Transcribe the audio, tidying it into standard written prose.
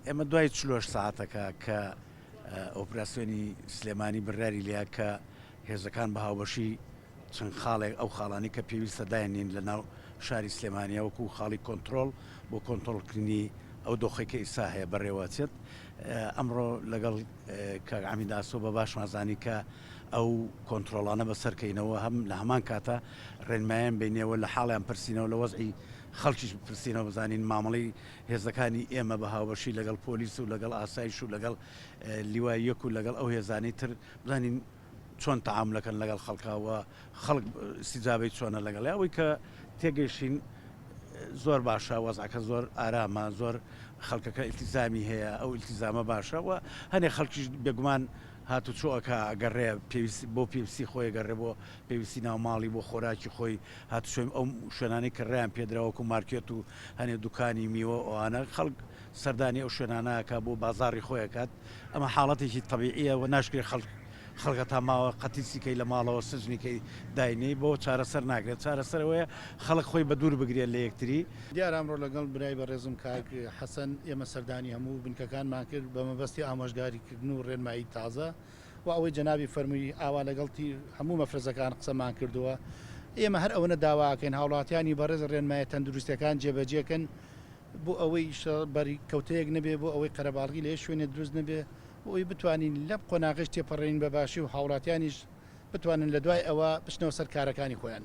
ئێمە دوای 40 ساعتەکە کە ئۆپراسسیۆنی سلێمانی بڕیاری لیا کە هێزەکان بە هاوبەشی چەند خاڵێک ئەو خاڵانی کە پێویستە داێنین لە ناو شاری سلێمانیا وەکو خاڵی کۆنتترۆل بۆ کۆنتترۆلکردنی ئەو دۆخێکە ئیسا هەیە بەڕێوەچێت ئەمڕۆ لەگەڵ کاگامی داسۆ بە باش مازانی کە ئەو کۆنتترۆلانە بەسەرکەینەوە هەم لە هەمان کاتە ڕێنمایان بینێەوە لە حاڵیان پرسیینەوە لە وەزعی خەڵکیش پرسیینەوە بزانین مامەڵی هێزەکانی ئێمە بە هاوبەشی لەگەڵ پۆلیس و لەگەڵ ئاسایش و لەگەڵ لیوای یەک و لەگەڵ ئەو هێزانی تر بزانین چۆن تەعاملەکەن لەگەڵ خەڵکاوە خەڵک سیجابەی چۆنە لەگەڵ ئەوەی کە تێگەیشتین زۆر باشە وەزعەکە زۆر ئارامە زۆر خەڵکەکە ئیلتیزامی هەیە ئەو ئیلتیزامە باشەوە هەنێک خەڵکیش بێگومان هاتو چۆەکە ئەگەڕێ بۆ پێویستی خۆی گەڕێ بۆ پێویستی ناوماڵی بۆ خۆراکی خۆی هاتو شوێن ئەو شوێنانی کە ڕێیان پێدراوەکو مارکێت و هەنێ دوکانی میوە ئەوانە خەڵک سەردانی ئەو شوێنانەکە بۆ بازاری خۆیەکات ئەمە حاڵەتێکی طبیعیە و ناشکرێ خەڵکە تا ماوە قەتیسیکەی لە ماڵەوە سزنیکەی داینەی بۆ چارەسەر ناکرێت چارەسەرەوەیە خەڵک خۆی بە دوور بگرێت لە یەکتری دیار ئەمڕۆ لەگەڵ برای بە ڕێزم کاک حەسەن ئێمە سەردانی هەموو بنکەکانمان کرد بە مەبەستی ئامۆژگاریکردن و ڕێنمایی تازە و ئەوەی جەنابی فەرمووی ئاوا لەگەڵتی هەموو مەفرەزەکان قسەمان کردووە ئێمە هەر ئەوەنە داواکەین هاوڵاتیانی بەڕێز ڕێنمایە تەندروستەکان جێبەجێکن بۆ ئەوەی بەری کەوتەیەک نەبێ بۆ ئەوەی قەرەباڵغی لە شوێنێ دروست نەبێ بۆی بتوانین لە قۆناغش تێپەڕین بە باشی و هاوڵاتیانیش بتوانن لە دوای ئەوە بچنەوە سەر کارەکانی خۆیان.